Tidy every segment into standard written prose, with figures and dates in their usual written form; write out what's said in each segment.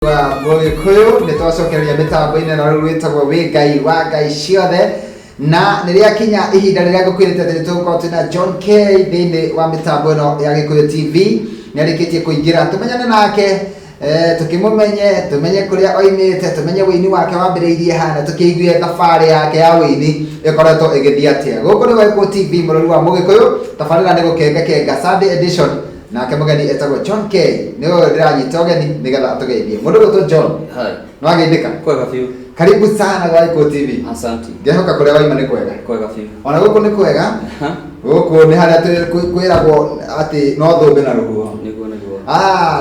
Mũgĩkũyũ nĩ twacokereria mĩtambo-inĩ na rĩu wĩtagwo wĩ Ngai wa Ngai ciothe, na nĩrĩakinya ihinda rĩrĩa ngũkwĩrĩte atĩ nĩtũgũkorwo twĩna John K thĩinĩ wa mĩtambo ĩno ya Gĩkũyũ TV. Nĩarĩkĩtie kũingĩra tũmenyane nake, tũkĩmũmenye, tũmenye kũrĩa oimĩte, tũmenye wĩini wake wambĩrĩirie hana, tũkĩigue thabarĩ yake ya wĩini ĩkoretwo ĩgĩthiĩ atĩa. Gũkũ nĩ Gĩkũyũ TV, mũrori wa Mũgĩkũyũ, tabarĩra nĩ gũkengakenga Sunday edition. Nake mũgeni etagwo John K. Nĩwe ndĩranyita ũgeni nĩgetha atũgeithie. Mũndũ gwĩtwo John. Hai. Nĩwageithĩka? Kwega biũ. Karibu sana kwa Gĩkũyũ TV. Asante. Ngĩhoka kũrĩa waima nĩ kwega. Kwega biũ. Ona gũkũ nĩ kwega. Gũkũ nĩ harĩa kwĩragwo atĩ no thũmbĩ na rũhuho. Nĩguo.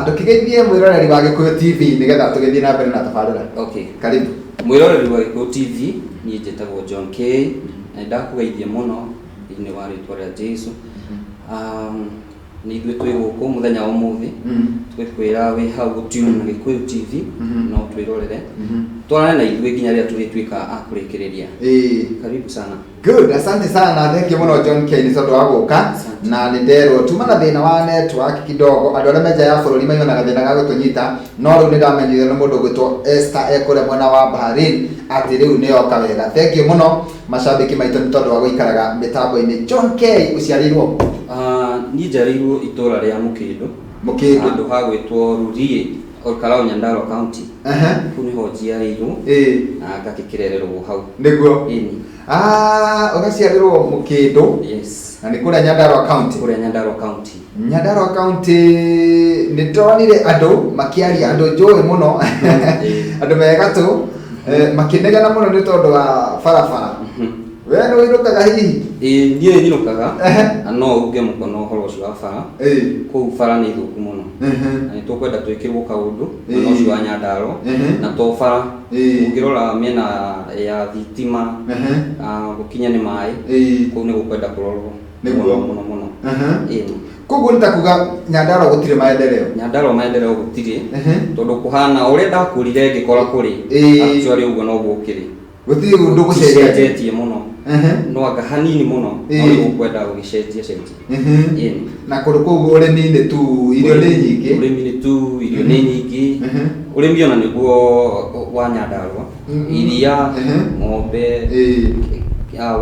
Ndũkĩgeithie mwĩroreri wa Gĩkũyũ TV nĩgetha tũgĩthiĩ na mbere na tabarĩra. Okay. Karibu. Mwĩroreri wa Gĩkũyũ TV, niĩ njĩtagwo John K. Na ndakũgeithia mũno thĩinĩ wa rĩĩtwa rĩa Jesũ. Nĩ ithuĩ twĩ gũkũ mũthenya wa ũmũthĩ twĩkwĩra wĩ hau gũtune na Gĩkũyũ TV no twĩrorere twarane na ithuĩ nginya rĩrĩa tũrĩtuĩka a kũrĩkĩrĩria. Karibu sana. Good, asante sana. Thank you mũno John K nĩ tondũ wa gũka, na nĩ nderwo tuma na thĩna wa network kidogo, andũ arĩa menja ya bũrũri maiyona gathĩna ga gũtũnyita, no rĩu nĩ ndamenyire nĩ mũndũ gwĩtwo Esther ekũrĩa mwena wa Bahrain atĩ rĩu nĩyoka wega. Thank you mũno macambĩki maitũ nĩ tondũ wa gũikaraga mĩtambo-inĩ. John K ũciarĩirwo? Niĩ njarĩirwo itũũra rĩa Mũkĩndũ, handũ ha gwĩtwo Rurie, Olkalau, Nyandarua County. Kũu nĩho njiarĩirwo na ngakĩrererwo hau. Nĩguo? Ĩni. Ũgaciarĩrwo Mũkĩndũ? Yes. Na nĩ kũrĩa Nyandarua County? Kũrĩa Nyandarua County. Nyandarua County nĩ ndonire andũ makĩaria, andũ njũĩ mũno, andũ megatũ makĩnegena mũno nĩ tondũ wa barabara. We nĩ ũinũkaga hihi? Niĩ nyinũkaga, na no uge mũkono ũhoro ũcio wa bara. Kũu bara nĩ thũku mũno, na nĩ tũkwenda twĩkĩrwo kaũndũ mwena ũcio wa Nyandarua, na to bara ũngĩrora mĩena ya thitima, gũkinya nĩ maĩ, kũu nĩ gũkwenda kũrorwo mũno mũno. Koguo nĩ ta kuga Nyandarua gũtirĩ maendeleo? Nyandarua maendeleo gũtirĩ, tondũ kũhana ũrĩa ndakũrire ngĩkora kũrĩ, actually ũguo noguo ũkĩrĩ. Gũtirĩ ũndũ gũcenjetie mũno, no anga hanini mũno, no nĩgũkwenda gũgĩcenjia. Na kũndũ kũu ũrĩmi-inĩ tu, irio nĩ nyingĩ? Ũrĩmi-inĩ tu, irio nĩ nyingĩ, ũrĩmi ona nĩguo wa Nyandarua, iria, ng'ombe,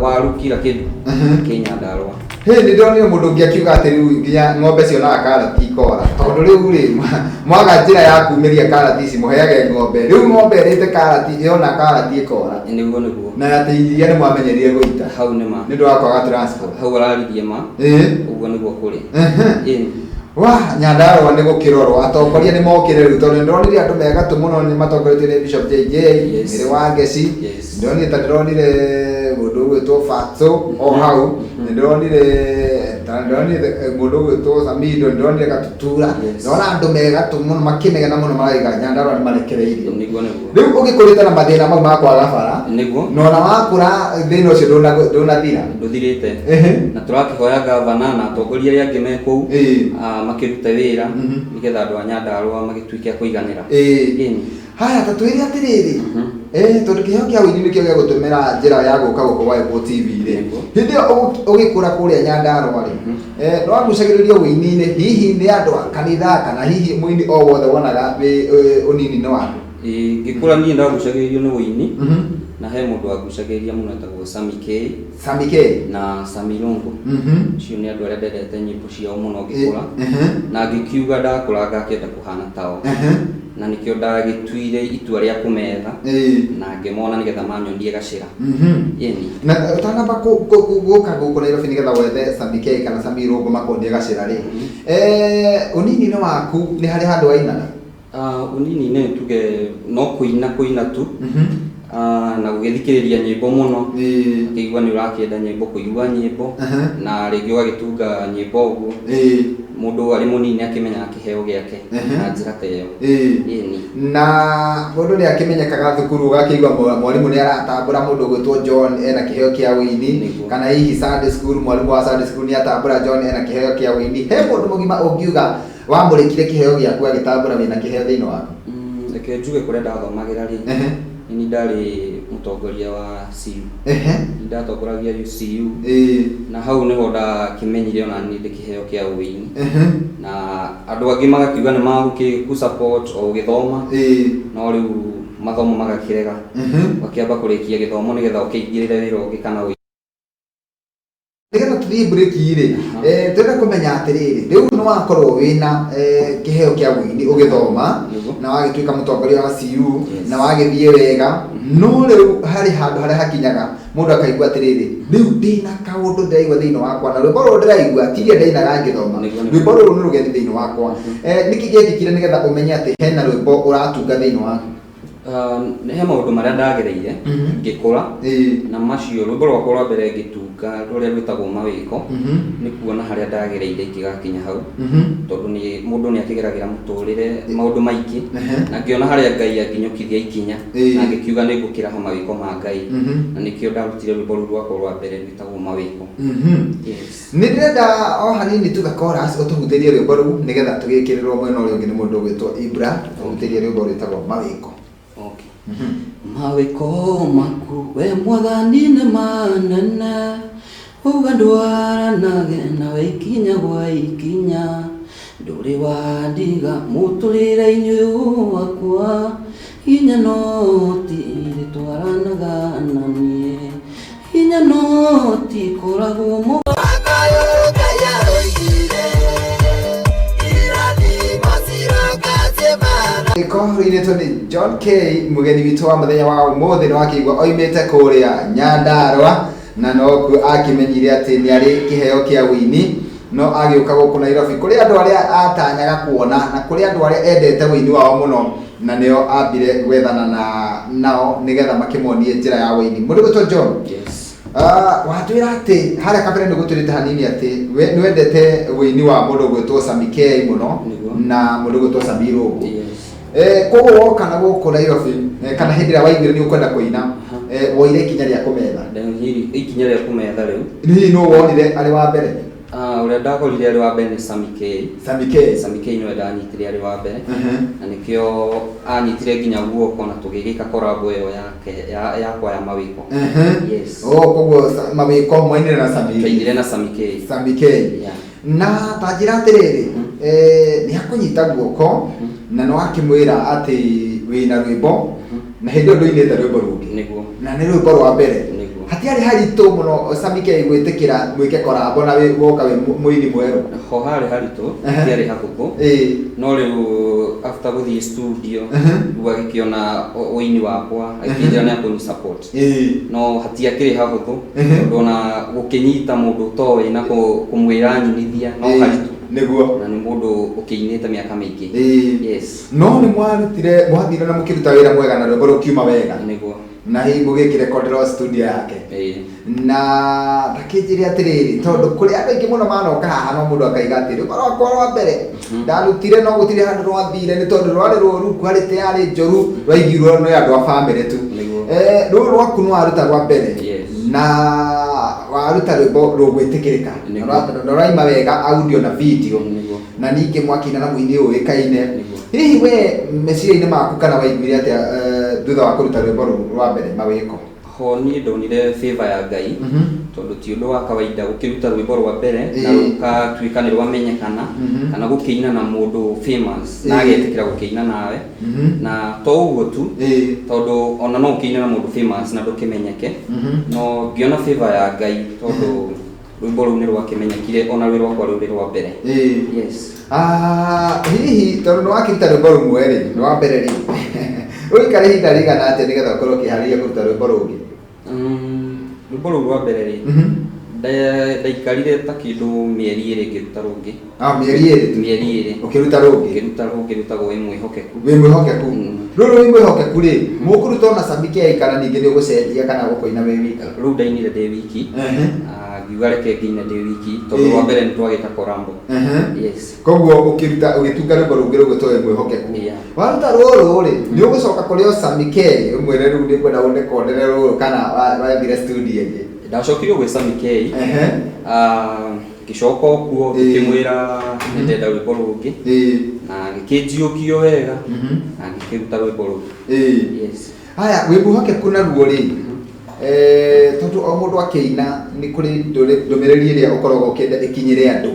waru, kila kĩndũ kĩ Nyandarua. Nĩ ndonire mũndũ ũngĩ akiuga atĩ rĩu nginya ng'ombe cionaga karati ikora, tondũ rĩu rĩ mwaga njĩra ya kumĩria karati ici mũheage ng'ombe, rĩu ng'ombe ĩrĩte karati yona karati ikora. Nĩguo. Na atĩ iria nĩ mwamenyerire gũita? Hau nĩ ma. Nĩ ũndũ wa kwaga transport? Hau araririe ma, ũguo nĩguo kũrĩ. Nyandarua nĩ gũkĩrorwo, atongoria nĩ mokire rĩu, tondũ nĩ ndĩronire andũ megatũ mũno nĩ matongoretio nĩ Bishop JJ, Mĩrĩ wa Ngeci, ndĩronire ta ndĩronire mũndũ ũgwĩtwo Fatso o hau, nĩ ndĩronire mũndũ ũgwĩtwo Samido, ndĩronire Gatutura, ndĩrona andũ megatũ mũno makĩnegena mũno maraiga Nyandarua nĩ marekereirio. Rĩu ũgĩkũrĩte na mathĩna mau ma kwaga bara, na ona wakũra thĩna ũcio ndũnathira? Ndũthirĩte, na tũrakĩhoya gavana na atongoria arĩa angĩ me kũu makĩrute wĩra nĩgetha andũ a Nyandarua magĩtuĩke a kũiganĩra. Haya, ta twĩre atĩrĩrĩ, tondũ kĩheo kĩa wĩini nĩkĩo gĩa gũtũmĩra njĩra ya gũka gũkũ gwa Gĩkũyũ TV rĩ, hĩndĩ ĩyo ũgĩkũra kũrĩa Nyandarua rĩ, no wagucagĩrĩrio wĩini-inĩ, hihi nĩ andũ a kanitha kana hihi mũini o wothe wonaga wĩ ũnini-inĩ waku? Ngĩkũra niĩ ndagucagĩrĩrio nĩ wĩini, na he mũndũ wagucagĩrĩria mũno etagwo Sammy K. Sammy K na Sammy Longo. Cio nĩ andũ arĩa ndendete nyĩmbo ciao mũno ngĩkũra, na ngĩkiuga ndakũra ngakĩenda kũhana tao, na nĩkĩo ndagĩtuire itua rĩa kũmetha na ngĩmona nĩgetha manyonie gacĩra. Na ũtanamba gũka gũkũ Nairobi nĩgetha wethe Sammy K kana Sammy Longo makuonie gacĩra rĩ, ũnini-inĩ waku nĩ harĩ handũ wainaga? Ũnini-inĩ tuge no kũina tu, na gũgĩthikĩrĩria nyĩmbo mũno, ngĩigua nĩ ũrakĩenda nyĩmbo, kũigua nyĩmbo, na rĩngĩ ũgagĩtunga nyĩmbo ũguo, mũndũ arĩ mũnini akĩmenyaga kĩheo gĩake na njĩra ta ĩyo. Na mũndũ nĩ akĩmenyekaga thukuru, ũgakĩigua mwarimũ nĩ aratambũra mũndũ ũgwĩtwo John ena kĩheo kĩa wĩini, kana hihi Sunday school mwarimũ wa Sunday school nĩ atambũra John ena kĩheo kĩa wĩini. He mũndũ mũgima ũngiuga wamũrĩkire kĩheo gĩaku agĩtambũra wĩna kĩheo thĩinĩ waku? Reke njuge kũrĩa ndathomagĩra rĩ, nĩ ndarĩ mutongoria wa CU ehe ndatongoragia CU eh na hau niho ndakimenyire ona ni ndikiheo kia uwini ehe na andu angi magakiuga ni maguki ku support o githoma no riu mathomo magakirega wakiamba kurikia githomo nigetha ukiingirire wira ungi kana Nigena tuthie break ire twenda kumenya atiriri riu no wakorwo wina kiheo kia wini ugithoma na wagituika mutongoria wa CU na wagithie wega no riu hari handu haria hakinyaga mundu akaigua atiriri riu ndina kaundu ndaigua thiini wakwa na rwimbo ruru ndiraigua tiria ndainaga ngithoma rwimbo ruru ni rugethi thiini wakwa niki giekikire nigetha umenye ati hena rwimbo uratunga thiini waku he maundu maria ndagereire ngikura na macio rwimbo rwakwa rwa mbere ngitunga ruria rwitagwo mawiko ni kuona haria ndagereire ikigakinya hau tondu ni mundu ni akigeragira muturire maundu maingi na ngiona haria Ngai anginyukithia ikinya na ngikiuga ni ngukira ha mawiko ma Ngai na nikio ndarutire rwimbo rwakwa rwa mbere rwitagwo mawiko ni ndirenda o hanini tu the chorus utuhuthirie rwimbo ru nigetha tugikirirwo mwena uria ungi ni mundu ugwitwo Ibra tuhuthirie rwimbo rwitagwo mawiko. Mawiko maku we mwathani nĩ manene uga ndwaranage nawe ikinya gwa ikinya ndũrĩ wandiga mũtũrĩre-inĩ ũyũ wakwa hinya no ti twaranaga na niĩ hinya no ti koragwo Ikohorire ni John K mugeni witu wa muthenya wa umuthi no akigwa oimite kuria Nyandarua na no ku akimenyire ati ni ari kiheo kia wini no agiuka guku Nairobi kuri andu aria atanyaga kuona na kuri andu aria endete wini wao muno na nio ambire gwethana nao nigetha makimonie njira ya wini mundu gutwo John watwira ati haria kabere ni guturite hanini ati ni wendete wini wa mundu gwitwo Sami K muno na mundu gwitwo Samiru koguo woka na guku Nairobi kana hindi ria waiguire ni ukwenda kuina woire ikinya ria kumetha ikinya ria kumetha riu ni no wonire ari wa mbere uria ndakorire ari wa mbere ni Sami K no ndanyitire ari wa mbere na nikio anyitire nginya guoko na tugigika korabo iyo yake yakwa ya mawiko koguo mawiko mwainire na Sami K na tajira atiriri ni hakunyita guoko na no akimwira ati wina rwimbo na hindi nduinite rwimbo rungi na ni rwimbo rwa mbere hatiari haritu muno Sami K gwitikira mwike korabo na woka we muini mweru ho haritu tiari hakuku no riu after guthie studio gwagikiona uini wakwa akijira na kuni support no hatiakiri hahuthu ndona gukinyita mundu towe na kumwira nyinithia no haritu niguo na ni mundu ukiinite miaka mingi no ni mwarutire mwathire na mukiruta wira mwega na rwimbo rukiuma wega niguo na hii mugikire studio yake na takijiri atiriri tondu kuri andu ingi muno manoka haha no mundu akaiga atiri rwakwa rwa mbere ndarutire no gutire handu rwathire ni tondu rwari ruru kwari tayari njoru rwaigirwo no andu a family tu ruru rwaku no aruta rwa mbere na waruta rwimbo rugwitikirika na raima wega audio na video na ningi mwakina na muini uyu ikaine hihi we meciria-ini maku kana waiguire atia thutha wa kuruta rwimbo rwa mbere mawiko ho ni ndonire favor ya Ngai tondu ti undu wa kawaida gukiruta rwimbo rwa mbere na rukatuika ni rwamenyekana kana gukiina na mundu famous na agetikira gukiina nawe na to uguo tu tondu ona no ukiina na mundu famous na ndukimenyeke no ngiona favor ya Ngai tondu rwimbo ru ni rwakimenyekire ona rwi rwakwa ruri rwa mbere hihi tondu no wakiruta rwimbo rumwe ri rwa mbere ri uikare hinda rigana atia nigetha ukorwo ukihariria kuruta rwimbo rungi rwimbo ru rwa mbere ri ndaikarire ta kindu mieri iri ngiruta rungi mieri iri ukiruta rungi rutagwo wi mwihokeku ruru wi mwihokeku ri mukuruta ona Sami K kana ningi ni gucenjia kana gukoina we wika ru ndainire ndi wiki ngiuga reke ngiine ndi wiki tondu rwa mbere ni twagika korambo koguo ukiruta ugitunga rwimbo rungi rugwitwo wi mwihokeku waruta ruru ri ni ugucoka kuri o Sami K umwire ru ni kwenda unekondere ruru kana wathire studio ingi ndacokire gwi Sami K gicoko kuo ngimwira ndenda rwimbo rungi na ngikinjiukio wega na ngikiruta rwimbo rungi haya wibuhoke kuna ruo ri tondu o mundu akeina ni kuri ndumiriri iria ukoragwo ukenda ikinyire andu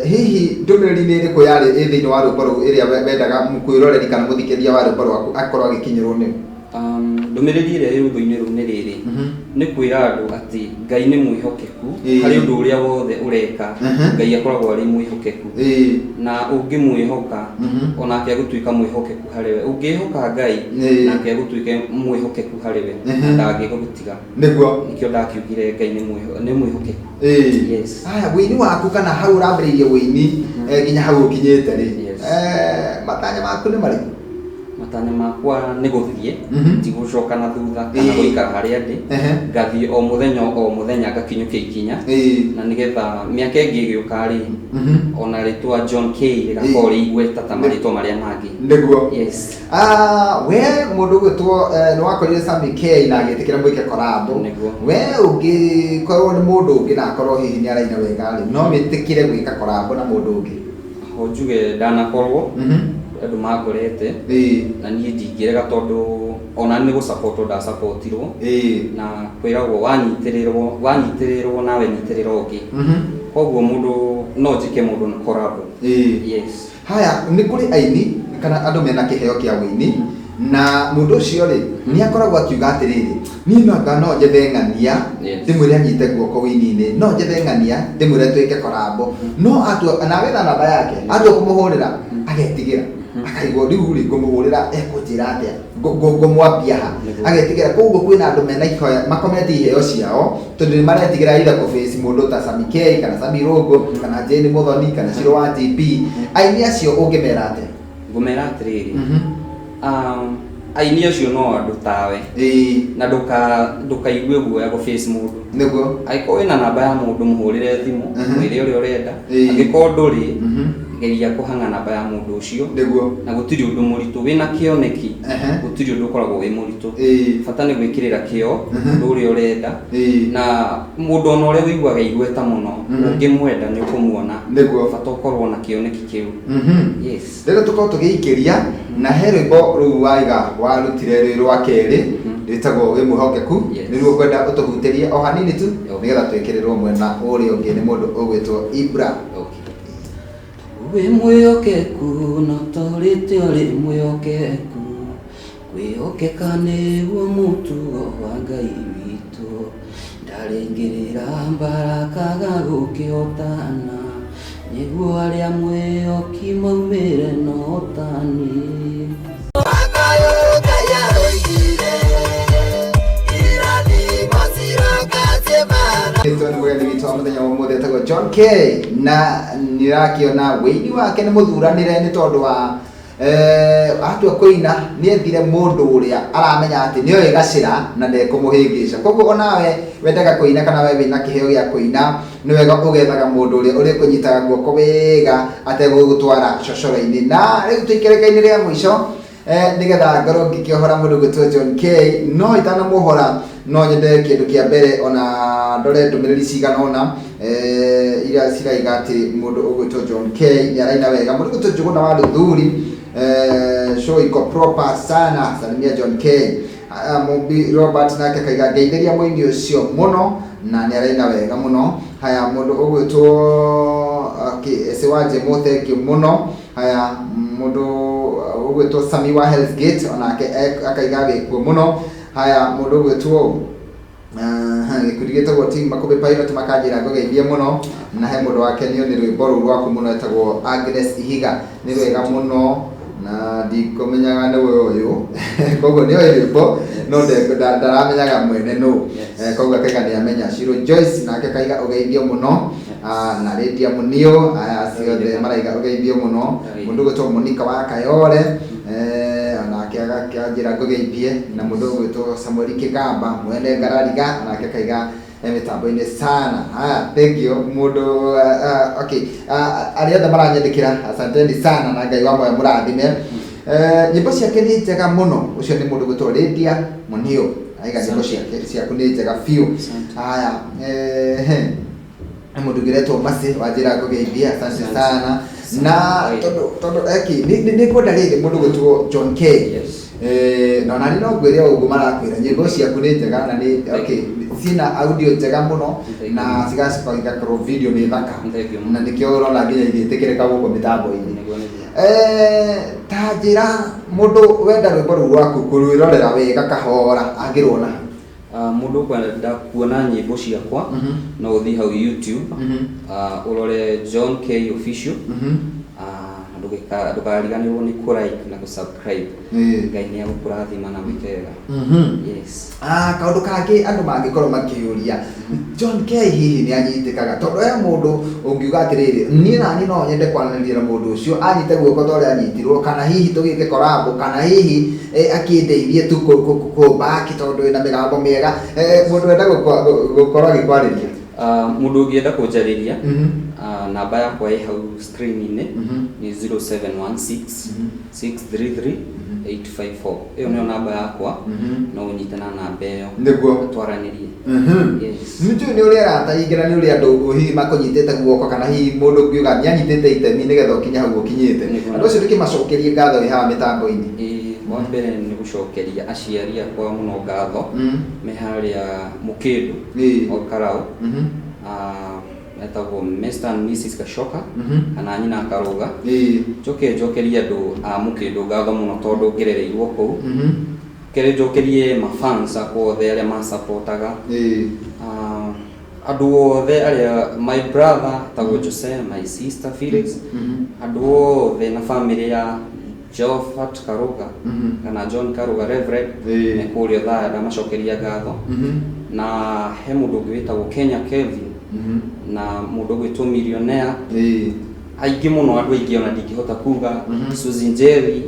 hihi ndumiriri ni iriku yari thiini wa rwimbo ruu iria wendaga mukwiroreri kana muthikĩria wa rwimbo rwaku akorwo agikinyirwo ni ndumiriri iria rwimbo-ini ruu ni riri ni kwira andu ati Ngai ni mwihokeku hari undu uria wothe ureka Ngai akoragwo ari mwihokeku na ungimwihoka onake agutuika mwihokeku hariwe ungihoka Ngai nake agutuike mwihokeku hariwe ndangigutiga nikio ndakiugire Ngai ni mwihokeku yes aya wini waku kana hau urambiririe wini nginya hau ukinyite ri matanya maku ni mari matanya makwa ni guthie ti gucoka na thutha kana guikara haria ndi ngathie o muthenya ngakinyukia ikinya na nigetha miaka ingi igiuka ri ona ritwa John K rigakorwo igweta ta maritwa maria mangi niguo yes we mundu gwitwo ni wakorire Sammy K na agitikira mwike korabo we ungikorwo ni mundu ungi na akorwo hihi ni araina wega ri no mitikire gwika korabo na mundu ungi ho njuge ndanakorwo andu magorete na nie ndingirega tondu ona ni gusupport nda supportirwo na kwiragwo wanyitirirwo nawe nyitirira ungi koguo mundu no njike mundu na korabo yes haya ni kuri aini kana andu mena kiheo kia wini na mundu ucio ri ni akoragwo akiuga atiriri ni no njethe ng'ania ndimwire anyite guoko wini-ini no njethe ng'ania ndimwire twike korabo no atu nawe na namba yake atu kumuhurira agetigira akaigwo riu ri ngumuhurira ekunjira atia ngumwambia ha agetigira koguo kwina andu mena ihoya makomete iheo ciao tondu ni maretigira ida ku face mundu ta Sammy K kana Sammy Rogo kana Jane Muthoni kana Shiro wa TP aini acio ungimera atia ngumera atiriri aini acio no andu tawe na ndukaigue guoya ku face mundu niguo aiko ina namba ya mundu muhurire thimu mwire uria urenda angiko nduri geria kuhanga namba ya mundu ucio niguo na gutiri undu muritu wina kioneki gutiri undu ukoragwo wi muritu bata ni gwikirira kio undu uria urenda na mundu ona uria wiguaga igweta muno ungimwenda ni ukumuona niguo bata ukorwo na kioneki kiu yes rero tukorwo tugiikiria na he rwimbo ruu waiga warutire rwi rwa keri ritagwo wi mwihokeku niruo kwenda utuhutirie o hanini tu nigetha twikirirwo mwena uria ungi ni mundu ugwitwo Ibra wi mwihokeku no torite uri mwihokeku kwihokeka niguo mutugo wa Ngai witu ndaringirira mbaraka gagukihotana niguo aria mwihoki maumire no tani mugeni witũ wa muthenya wa ũmũthĩ etagwo John K na nirakiona wĩini wake nĩ mũthuranĩre nĩ tondũ wa atua kũina nĩ ethire mũndũ ũrĩa aramenya atĩ nĩ oĩ gacĩra na ndekũmũhĩngĩca koguo onawe wendaga kũina kana we wĩna kĩheo gĩa kũina nĩ wega ũgethaga mũndũ ũrĩa ũrĩkũnyitaga guoko wega ategũgũtwara cocoro-inĩ na rĩu tũikĩrĩka-inĩ rĩa mũico nigetha ngorwo ngĩkĩohora mũndũ gwĩtwo John K no itanamuohora no nyende kĩndũ kĩa mbere ona ndore ndũmĩrĩri cigana ona iria ciraiga atĩ mũndũ ũgwĩtwo John K nĩ araina wega mũndũ ũgwĩtwo Njũgũna wa Rũthuri show iko proper sana salimia John K Mubi Robert nake kaiga ngeithĩria mũini ũcio mũno na nĩ araina wega mũno haya mũndũ ũgwĩtwo Sewaje mo thank you mũno haya mũndũ ũgwĩtwo Sammy wa Hell's Gate onake akaiga gĩkuo mũno haya mũndũ ũgwĩtwo gĩkundi gĩtagwo Team Makubi Pilot makanjĩra ngũgeithie mũno na he mũndũ wakenio nĩ rwĩmbo rũu rwaku mũno etagwo Agnes Ihiga nĩ rwega mũno na ndikũmenyaga nĩ we ũyũ koguo nĩ oĩ rwĩmbo no ndaramenyaga mwene nũ koguo akaiga nĩ amenya Shiro Joyce nake akaiga ũgeithio mũno na Lydia Munio aya ciothe maraiga ũgeithio mũno mũndũ ũgwĩtwo Monica wa Kayole onake agakĩanjĩra ngũgeithie na mũndũ ũgwĩtwo Samuel Kĩgamba mwene Ngarariga onake akaiga mitambo-inĩ sana haya thank you mũndũ okay arĩa othe maranyandĩkĩra asanteni sana na Ngai wa moyo mũrathime nyĩmbo ciake nĩ njega mũno ũcio nĩ mũndũ gwĩtwo Lydia Munio aiga nyĩmbo ciaku nĩ njega biũ haya mũndũ ũngĩretwo Masi wanjĩra ngũgeithia asante sana na tondu ni kwenda riri mundu gwitwo John K. Yes. Na nani no ngwire uguo marakwira nyimbo ciaku ni njega na ni okay cina audio njega muno na cigacoka igakorwo video ni thaka na nikio urona nginya igĩtĩkĩrĩka gũkũ mĩtambo-inĩ. Ta njĩra mũndũ wenda rwĩmbo rũu rwaku kũrwĩrorera wega kahora angĩrwona mundu kwenda kuona nyimbo ciakwa no uthi hau YouTube urore John K Official ndukariganirwo ni ku-like na ku-subscribe Ngai ni agũkũrathima na gwĩkega. Yes. Kaũndũ kangĩ andũ mangĩkorwo makĩũria John K hihi nĩ anyitĩkaga tondũ mũndũ ũngiuga atĩrĩrĩ niĩ nani no nyende kwaranĩria na mũndũ ũcio anyite guoko ta ũrĩa anyitirwo kana hihi tũgĩke collab kana hihi akĩndeithie tu kũmba tondũ wĩna mĩgambo mĩega mũndũ wenda gũkorwo agĩkwarĩria mundu ũngĩenda kũnjarĩria namba yakwa ĩ hau screen-inĩ ni 0716 633 854 iyo nĩyo namba yakwa no ũnyite na namba ĩyo nĩguo twaranĩrie. Yes. Nĩnjũĩ nĩ ũrĩa arataingĩra nĩ ũrĩa andũ hihi makũnyitĩte guoko kana hihi mũndũ ũngiuga nĩ anyitĩte itemi nĩgetha ũkinye hau ũkinyĩte andũ acio ndĩkĩmacokerie ngatho wĩ haha mĩtambo-inĩ. Wa mbere nĩ gũcokeria aciari akwa mũno ngatho me harĩa Mũkĩndũ o Karau etagwo Mr and Mrs Gacoka kana nyina Karũga njokerie andũ a Mũkĩndũ ngatho mũno tondũ ngerereirwo kũu njokerie mafans akwa othe arĩa masupportaga andũ othe arĩa my brother etagwo Jose, my sister Felix, andũ othe na family ya Josephat Karũga kana John Karũga Reverend nĩ kũrĩa thaya ndamacokeria ngatho na he mũndũ ũngĩ wĩtagwo Kenya Kelvin na mũndũ ũgwĩtwo Millionaire aingĩ mũno andũ aingĩ ona ndingĩhota kuga Suzy Njeri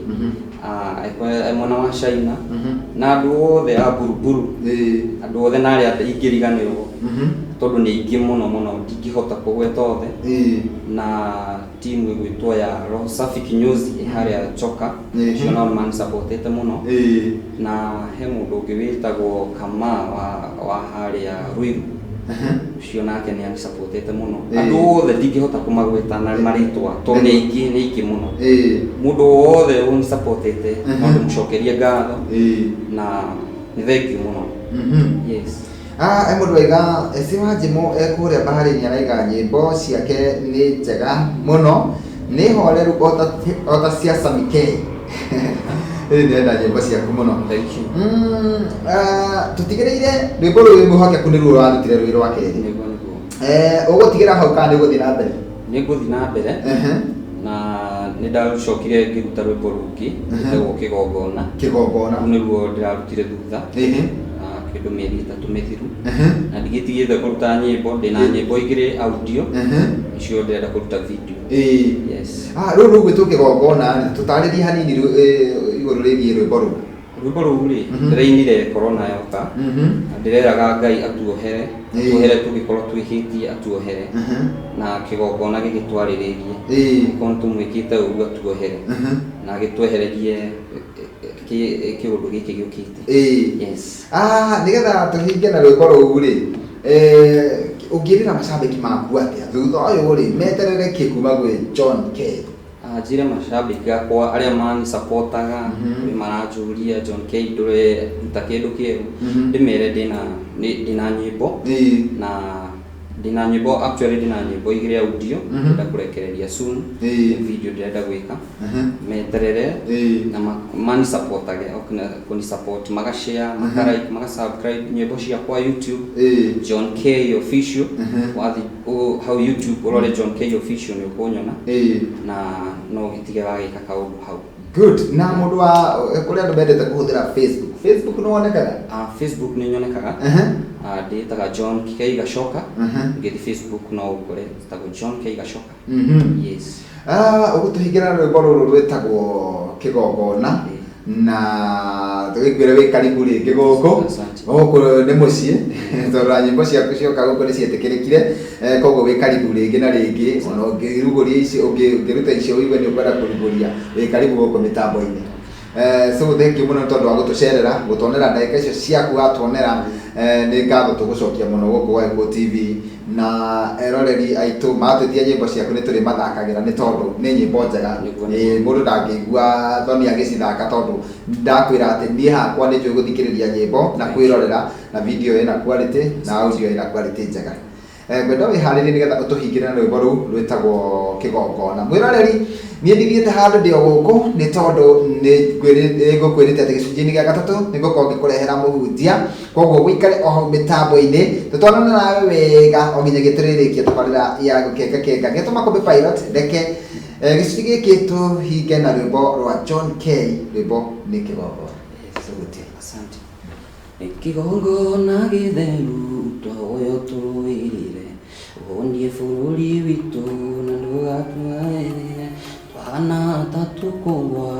mwana wa China na andũ othe a Buruburu andũ othe na arĩa ingĩriganĩrwo tondũ nĩ aingĩ mũno ndingĩhota kũgweta othe na timu ĩgwĩtwo ya Roho Safi kinyozi harĩa Choka cio nao manisupportete mũno na he mũndũ ũngĩ wĩtagwo Kama wa harĩa Ruiru cio nake nĩ anisupportete mũno andũ othe ndingĩhota kũmagweta na marĩtwa tondũ nĩ aingĩ mũno mũndũ wothe unisupportete no ndĩmũcokerie ngatho na nĩ thengiũ mũno. Yes. Mũndũ waiga Wanjimũ ekũrĩa Bahari-inĩ araiga nyĩmbo ciake nĩ njega mũno nĩ horeru ota cia Sammy K. Ndĩrenda nyĩmbo ciaku mũno. Thank you. Tũtigĩrĩire rwĩmbo rũrũ wĩ mũhokeku nĩruo ũrarutire rwĩ rwa kerĩ ũgũtigĩra hau kana nĩ ũgũthiĩ na mbere? Nĩ ngũthiĩ na mbere na nĩ ndacokire ngĩruta rwĩmbo rũngĩ rwĩtagwo Kĩgongona rũu nĩruo ndĩrarutire thutha kĩndũ mĩeri 3 mĩthiru na ndigĩtigĩte kũruta nyĩmbo ndĩna nyĩmbo igĩrĩ audio icio ndĩrenda kũruta video. Yes. Rũu rũgwĩtwo Kĩgongona tũtarĩrie hanini igũrũ rĩgiĩ rwĩmbo rũu. Rwĩmbo rũu rĩ ndĩrainire corona yoka ndĩreraga Ngai atuohere tũgĩkorwo twĩhĩtie atuohere na Kĩgongona gĩgĩtwarĩrĩrie korwo tũmwĩkĩte ũguo atuohere na gĩtwehererie kĩũndũ gĩkĩ gĩũkĩte. Yes. Nĩgetha tũhinge na rwĩmbo rũu rĩ ũngĩrĩra macambĩki maku atĩa thutha ũyũ rĩ meterere kĩ kuma gwĩ John K? Njĩre macambĩki akwa arĩa manisupportaga maranjũria John K ndũruta kĩndũ kĩerũ ndĩmere ndĩna nyĩmbo na ndĩna nyĩmbo actually ndĩna nyĩmbo igĩrĩ audio ndĩrenda kũrekereria soon video ndĩrenda gwĩka meterere na manisupportage kũnisupport magashare makalike magasubscribe nyĩmbo ciakwa YouTube John K Official wathi hau YouTube ũrore John K Official nĩ ũkũnyona na no gĩtige wagĩka kaũndũ hau. Good. Na mũndũ wa kũrĩa andũ mendete kũhũthĩra Facebook nĩ wonekaga? Facebook nĩ nyonekaga ndĩtaga John K Gacoka ngĩthi Facebook no ũkore ndĩtagwo John K Gacoka. Yes. Ũgũtũhingĩra rwĩmbo rũrũ rwĩtagwo Kĩgongona na tũgĩkwĩra wĩ karibu rĩngĩ gũkũ nĩ mũciĩ tondũ nyĩmbo ciaku cioka gũkũ nĩ ciĩtĩkĩrĩkire koguo wĩ karibu rĩngĩ na rĩngĩ ona ũngĩrugũria icio ũngĩruta icio wĩigue nĩ ũkwenda kũrugũria wĩ karibu gũkũ mĩtambo-inĩ. so thank you muno tondu wa gutucerera gutonera ndagika icio ciaku watonera ni ngatho tugucokia muno guku wa Eko TV na eroreri aitu matwetia nyimbo ciaku ni turi mathakagira ni tondu ni nyimbo njega mundu ndangigua thoni agicithaka tondu ndakwira ati ni hakwa ni njui guthikiriria nyimbo na kwirorera na video ina quality na audio ina quality njega ngwenda wiharĩrie nigetha utuhingire na rwĩmbo rũu rwĩtagwo kĩgongona mwĩroreri niĩ ndithiĩte handũ ndĩ o gũkũ nĩ tondũ ngũkwĩrĩte atĩ gĩcunjĩ-inĩ gĩa gatatũ nĩ ngũkorwo ngĩkũrehera mũhunjia koguo gũikare o hau mĩtambo-inĩ tũtwarane nawe wega o nginya gĩtũrĩrĩkia tabarĩra ya gũkengakenga gĩtũma Kombe Pilot reke gĩcunjĩ gĩkĩ tũhinge na rwĩmbo rwa John K rwĩmbo nĩ kĩgongona. Asante. Kĩgongona gĩtheru toyo tũrũĩrĩre wonie bũrũri witũ na ndũgatuoerere twana ta tũkũgwa